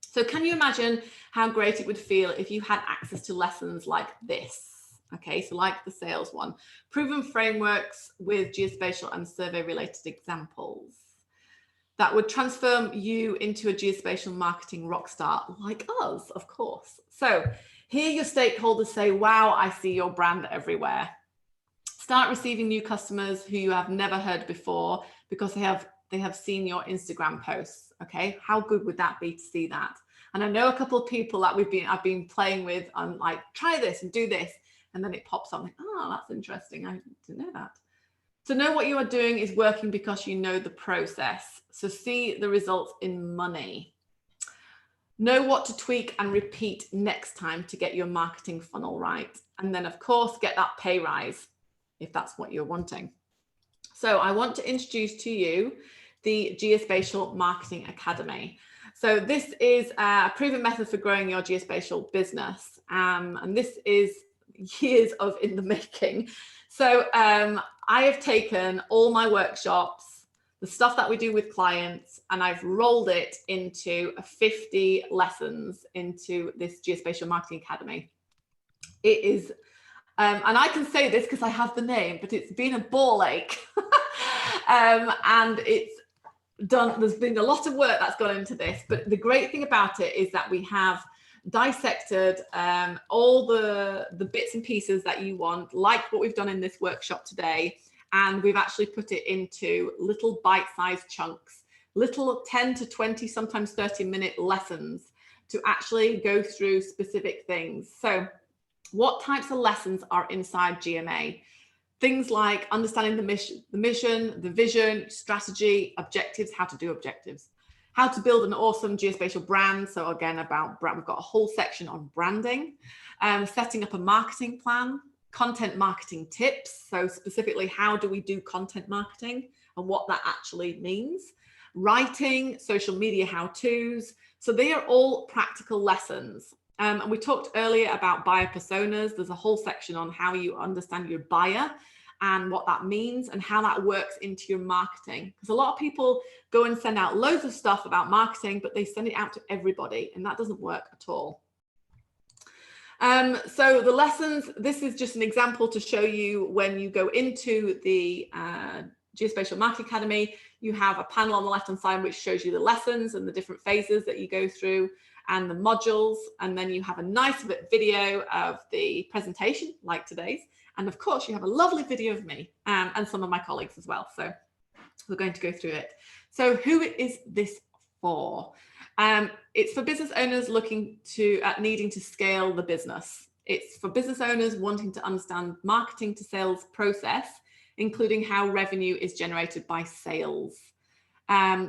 So can you imagine how great it would feel if you had access to lessons like this? Okay, so like the sales one, proven frameworks with geospatial and survey related examples that would transform you into a geospatial marketing rock star like us, of course. So hear your stakeholders say, wow, I see your brand everywhere. Start receiving new customers who you have never heard before because they have seen your Instagram posts. Okay, how good would that be to see that? And I know a couple of people that I've been playing with on like, try this and do this. And then it pops up like, oh, that's interesting. I didn't know that. So know what you are doing is working because you know the process. So see the results in money. Know what to tweak and repeat next time to get your marketing funnel right. And then of course, get that pay rise if that's what you're wanting. So I want to introduce to you the Geospatial Marketing Academy. So this is a proven method for growing your geospatial business. And this is, years of in the making. So I have taken all my workshops, the stuff that we do with clients, and I've rolled it into 50 lessons into this Geospatial Marketing Academy. It is, and I can say this because I have the name, but it's been a ball ache. And it's done, there's been a lot of work that's gone into this, but the great thing about it is that we have dissected all the bits and pieces that you want, like what we've done in this workshop today, and we've actually put it into little bite-sized chunks, little 10 to 20, sometimes 30-minute lessons to actually go through specific things. So what types of lessons are inside GMA? Things like understanding the mission, the vision, strategy, objectives, how to do objectives, how to build an awesome geospatial brand. So again, about brand, we've got a whole section on branding, setting up a marketing plan, content marketing tips. So specifically, how do we do content marketing and what that actually means? Writing, social media how-tos. So they are all practical lessons. And we talked earlier about buyer personas. There's a whole section on how you understand your buyer and what that means and how that works into your marketing. Because a lot of people go and send out loads of stuff about marketing, but they send it out to everybody, and that doesn't work at all. So the lessons, this is just an example to show you when you go into the Geospatial Marketing Academy, you have a panel on the left-hand side which shows you the lessons and the different phases that you go through and the modules, and then you have a nice video of the presentation like today's, and of course you have a lovely video of me and some of my colleagues as well. So we're going to go through it. So who is this for? It's for business owners looking at needing to scale the business. It's for business owners wanting to understand marketing to sales process, including how revenue is generated by sales.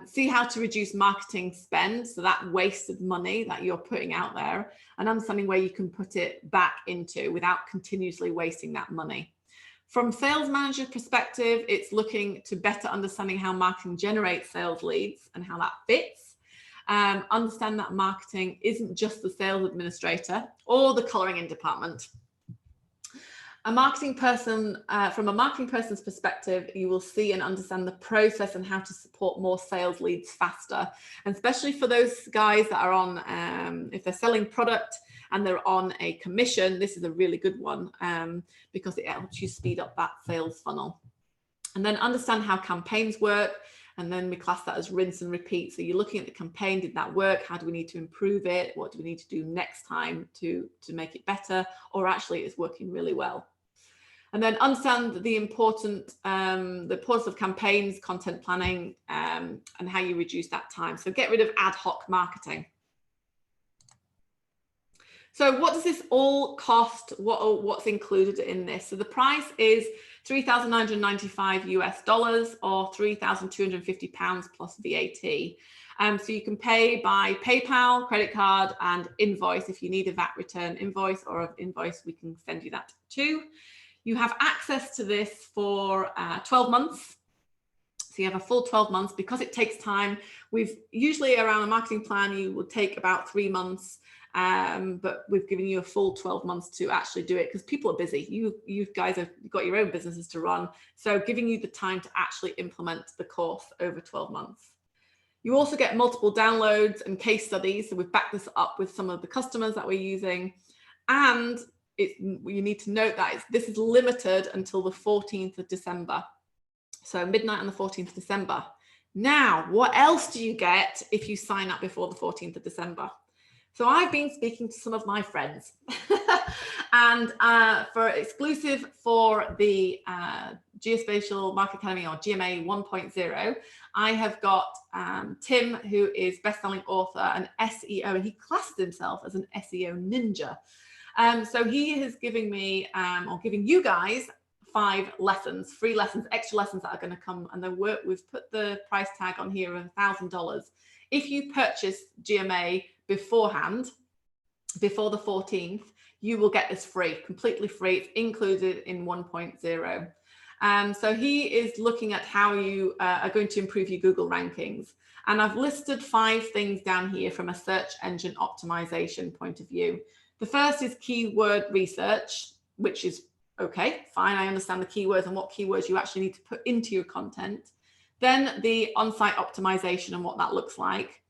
See how to reduce marketing spend, so that wasted money that you're putting out there, and understanding where you can put it back into without continuously wasting that money. From sales manager perspective, it's looking to better understanding how marketing generates sales leads and how that fits. Understand that marketing isn't just the sales administrator or the coloring in department. A marketing person, from a marketing person's perspective, you will see and understand the process and how to support more sales leads faster. And especially for those guys that are on, if they're selling product and they're on a commission, this is a really good one because it helps you speed up that sales funnel. And then understand how campaigns work. And then we class that as rinse and repeat. So you're looking at the campaign, did that work? How do we need to improve it? What do we need to do next time to make it better? Or actually it's working really well. And then understand the importance of campaigns, content planning, and how you reduce that time. So get rid of ad hoc marketing. So what does this all cost? What's included in this? So the price is $3,995 US or £3,250 plus VAT. So you can pay by PayPal, credit card, and invoice. If you need a VAT return invoice or an invoice, we can send you that too. You have access to this for 12 months. So you have a full 12 months because it takes time. We've usually around a marketing plan, you would take about 3 months, but we've given you a full 12 months to actually do it because people are busy. You guys have got your own businesses to run. So giving you the time to actually implement the course over 12 months. You also get multiple downloads and case studies. So we've backed this up with some of the customers that we're using. And you need to note that this is limited until the 14th of December. So midnight on the 14th of December. Now, what else do you get if you sign up before the 14th of December? So I've been speaking to some of my friends and for exclusive for the Geospatial Marketing Academy or GMA 1.0, I have got Tim, who is best-selling author and SEO, and he classes himself as an SEO ninja. So he is giving me, or giving you guys 5 lessons, free lessons, extra lessons that are going to come, and we've put the price tag on here of $1,000. If you purchase GMA beforehand, before the 14th, you will get this free, completely free. It's included in 1.0. So he is looking at how you are going to improve your Google rankings. And I've listed 5 things down here from a search engine optimization point of view. The first is keyword research. which is okay, fine. I understand the keywords and what keywords you actually need to put into your content. Then the on-site optimization and what that looks like.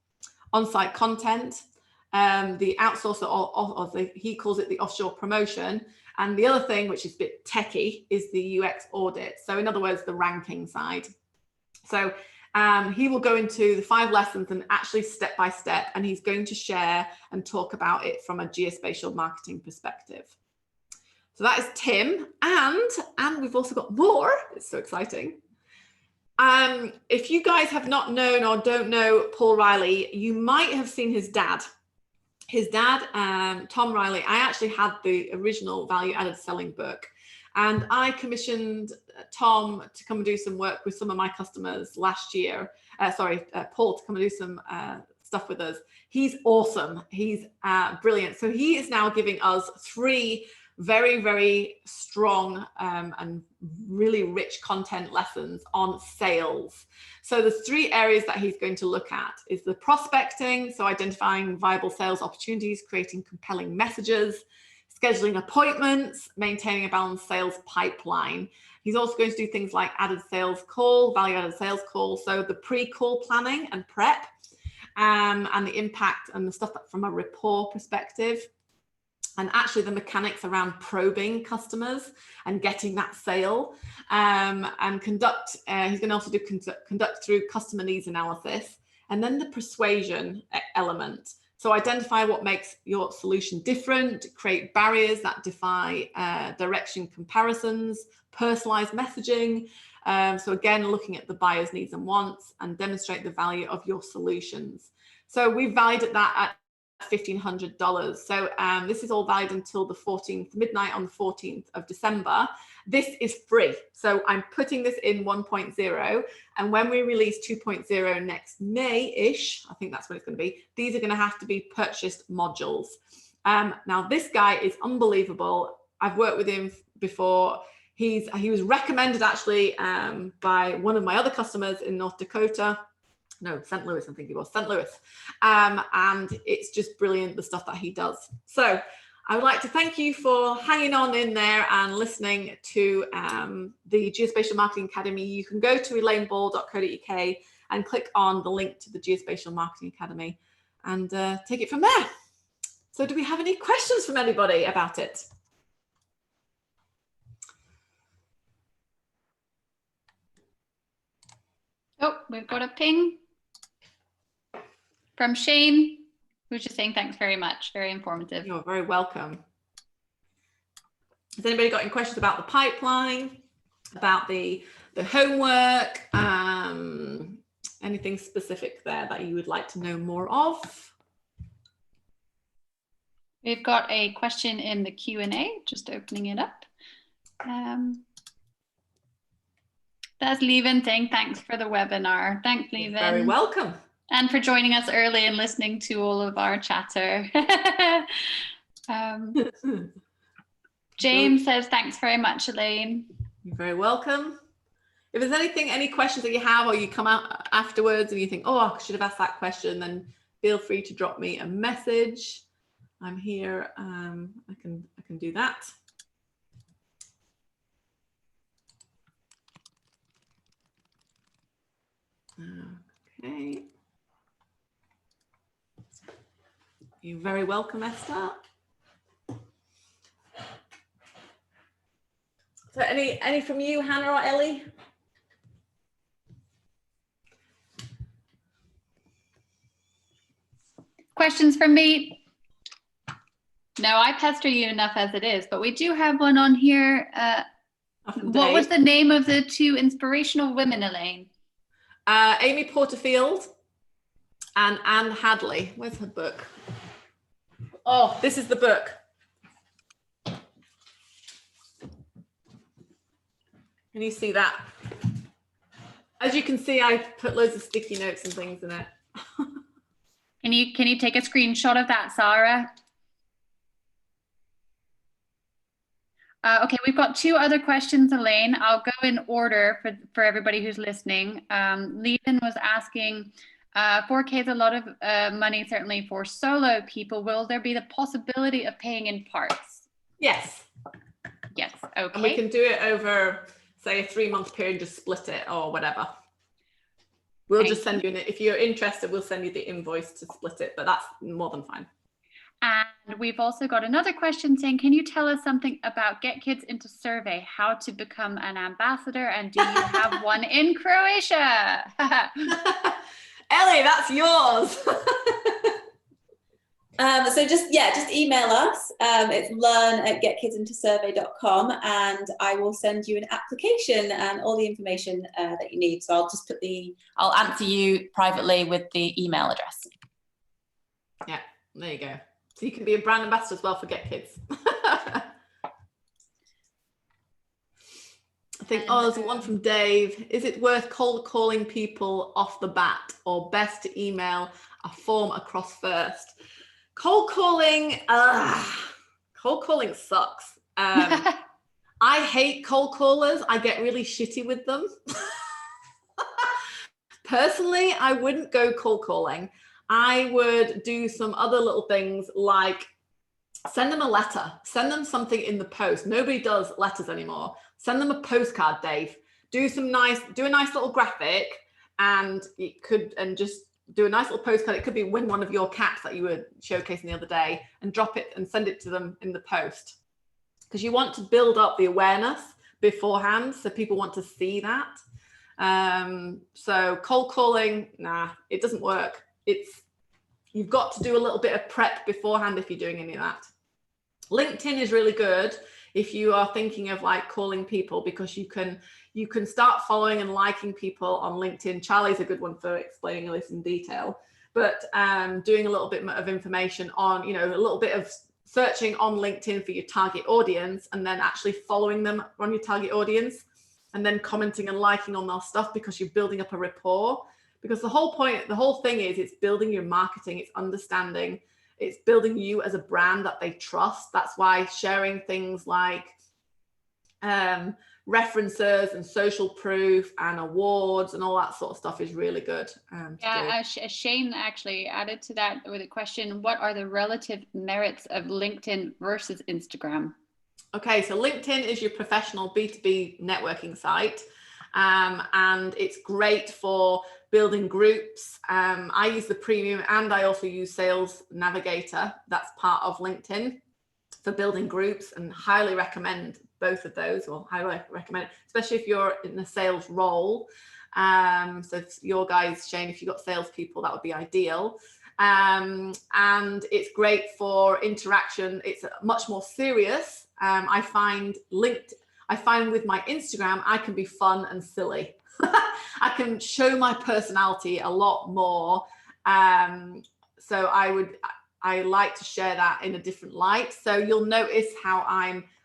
On-site content, the outsourcer, or he calls it the offshore promotion. And the other thing, which is a bit techie, is the UX audit. So in other words, the ranking side. So he will go into the 5 lessons and actually step by step, and he's going to share and talk about it from a geospatial marketing perspective. So that is Tim, and we've also got more. It's so exciting. If you guys have not known or don't know Paul Riley, you might have seen his dad. His dad, Tom Riley. I actually had the original value added selling book, and I commissioned Tom to come and do some work with some of my customers last year. Paul to come and do some stuff with us. He's awesome. He's brilliant. So he is now giving us 3 very, very strong and really rich content lessons on sales. So the 3 areas that he's going to look at is the prospecting, so identifying viable sales opportunities, creating compelling messages, scheduling appointments, maintaining a balanced sales pipeline. He's also going to do things like added sales call, value added sales call, so the pre-call planning and prep, and the impact and the stuff from a rapport perspective. And actually the mechanics around probing customers and getting that sale, and conduct, he's going to also do conduct through customer needs analysis, and then the persuasion element. So identify what makes your solution different, create barriers that defy direction comparisons, personalized messaging. So again, looking at the buyer's needs and wants, and demonstrate the value of your solutions. So we valued that at $1,500. So this is all valid until the 14th, midnight on the 14th of December. This is free. So I'm putting this in 1.0. And when we release 2.0 next May-ish, I think that's when it's going to be, these are going to have to be purchased modules. Now, this guy is unbelievable. I've worked with him before. He was recommended actually by one of my other customers in North Dakota. No, St. Louis, I think it was, St. Louis. And it's just brilliant, the stuff that he does. So I would like to thank you for hanging on in there and listening to the Geospatial Marketing Academy. You can go to elaineball.co.uk and click on the link to the Geospatial Marketing Academy and take it from there. So do we have any questions from anybody about it? Oh, we've got a ping from Shane, who's just saying thanks very much. Very informative. You're very welcome. Has anybody got any questions about the pipeline, about the homework, anything specific there that you would like to know more of? We've got a question in the Q&A, just opening it up. That's Leven saying thanks for the webinar. Thanks, Leven. You're very welcome. And for joining us early and listening to all of our chatter. James says, thanks very much, Elaine. You're very welcome. If there's any questions that you have, or you come out afterwards and you think, oh, I should have asked that question, then feel free to drop me a message. I'm here. I can do that. Okay. You're very welcome, Esther. So any from you, Hannah or Ellie? Questions from me? No, I pester you enough as it is, but we do have one on here. What was the name of the 2 inspirational women, Elaine? Amy Porterfield and Anne Hadley. Where's her book? Oh, this is the book. Can you see that? As you can see, I put loads of sticky notes and things in it. Can you take a screenshot of that, Sarah? Okay, we've got 2 other questions, Elaine. I'll go in order for everybody who's listening. Leven was asking, 4K is a lot of money, certainly for solo people. Will there be the possibility of paying in parts? Yes. Okay. And we can do it over, say, a 3-month period, just split it or whatever. We'll just send you, if you're interested, we'll send you the invoice to split it, but that's more than fine. And we've also got another question saying, can you tell us something about Get Kids Into Survey, how to become an ambassador, and do you have one in Croatia? Ellie, that's yours. So just email us. It's learn@getkidsintosurvey.com, and I will send you an application and all the information that you need. So I'll just I'll answer you privately with the email address. Yeah, there you go. So you can be a brand ambassador as well for Get Kids. I think, there's one from Dave. Is it worth cold calling people off the bat, or best to email a form across first? Cold calling sucks. I hate cold callers. I get really shitty with them. Personally, I wouldn't go cold calling. I would do some other little things, like send them a letter, send them something in the post. Nobody does letters anymore. Send them a postcard, Dave. Do a nice little graphic, and just do a nice little postcard. It could be win one of your cats that you were showcasing the other day, and drop it and send it to them in the post, because you want to build up the awareness beforehand, so people want to see that. So cold calling, nah, it doesn't work. You've got to do a little bit of prep beforehand if you're doing any of that. LinkedIn is really good if you are thinking of like calling people, because you can start following and liking people on LinkedIn. Charlie's a good one for explaining this in detail, but doing a little bit of information on, a little bit of searching on LinkedIn for your target audience, and then actually following them on your target audience, and then commenting and liking on their stuff, because you're building up a rapport. Because the whole thing is, it's building your marketing, it's understanding, it's building you as a brand that they trust. That's why sharing things like references and social proof and awards and all that sort of stuff is really good. Shane actually added to that with a question: what are the relative merits of LinkedIn versus Instagram? Okay, so LinkedIn is your professional B2B networking site, and it's great for building groups. I use the premium, and I also use Sales Navigator. That's part of LinkedIn for building groups, and highly recommend both of those, or highly recommend, especially if you're in a sales role. So if your guys, Shane, if you've got salespeople, that would be ideal. And it's great for interaction. It's much more serious. I find with my Instagram, I can be fun and silly. I can show my personality a lot more. So I like to share that in a different light. So you'll notice how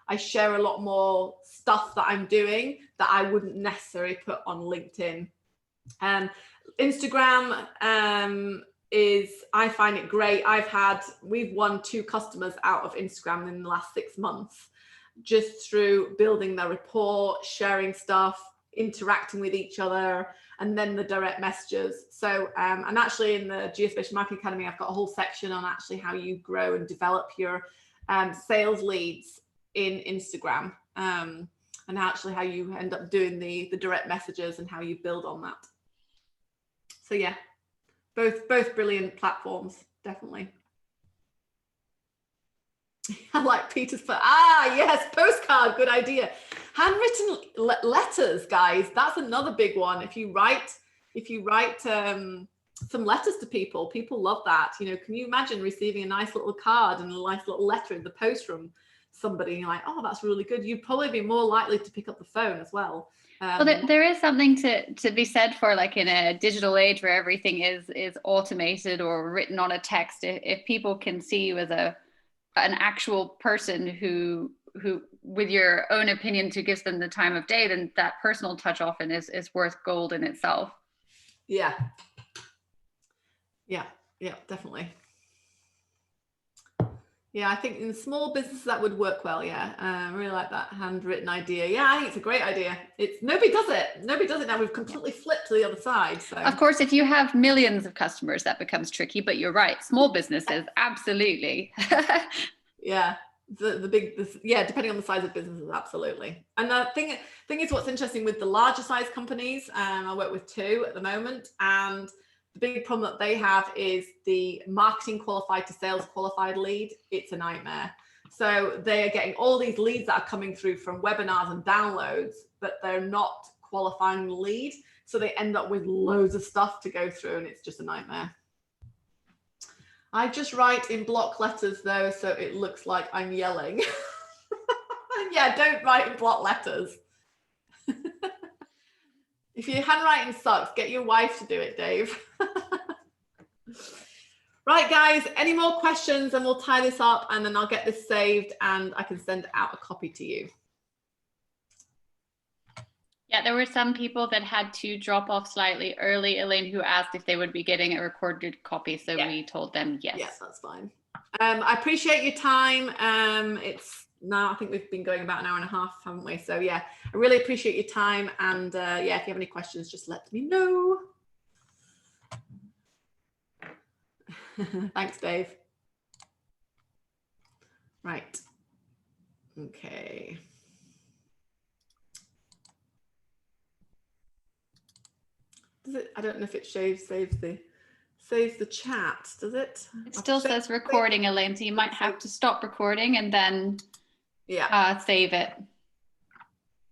I share a lot more stuff that I'm doing that I wouldn't necessarily put on LinkedIn. Instagram I find it great. We've won 2 customers out of Instagram in the last 6 months, just through building their rapport, sharing stuff, interacting with each other, and then the direct messages. So and actually in the Geospatial Marketing Academy, I've got a whole section on actually how you grow and develop your sales leads in Instagram, and actually how you end up doing the direct messages and how you build on that. So yeah, both brilliant platforms, definitely. I like Peter's yes, postcard, good idea. Handwritten letters, guys, that's another big one. If you write some letters to people love that. Can you imagine receiving a nice little card and a nice little letter in the post from somebody, and you're like, oh, that's really good. You'd probably be more likely to pick up the phone as well. Well, there is something to be said for, like, in a digital age where everything is automated or written on a text. If people can see you as an actual person who with your own opinions, who gives them the time of day, then that personal touch often is worth gold in itself. Yeah, definitely. Yeah, I think in small businesses that would work well. Yeah, I really like that handwritten idea. Yeah, I think it's a great idea. Nobody does it now. We've completely flipped to the other side. So of course, if you have millions of customers, that becomes tricky. But you're right, small businesses, absolutely. Yeah, Yeah, depending on the size of businesses, absolutely. And the thing is, what's interesting with the larger size companies, I work with 2 at the moment, and the big problem that they have is the marketing qualified to sales qualified lead. It's a nightmare. So they are getting all these leads that are coming through from webinars and downloads, but they're not qualifying the lead. So they end up with loads of stuff to go through, and it's just a nightmare. I just write in block letters though, so it looks like I'm yelling. Yeah, don't write in block letters. If your handwriting sucks, get your wife to do it, Dave. Right, guys, any more questions and we'll tie this up, and then I'll get this saved and I can send out a copy to you. Yeah, there were some people that had to drop off slightly early, Elaine, who asked if they would be getting a recorded copy. So we told them yes. Yes, that's fine. I appreciate your time. It's now, I think we've been going about an hour and a half, haven't we? So yeah, I really appreciate your time. And yeah, if you have any questions, just let me know. Thanks, Dave. Right. Okay. Does it? I don't know if it saves the chat. Does it? It still says recording, Elaine. So you might have to stop recording and then save it.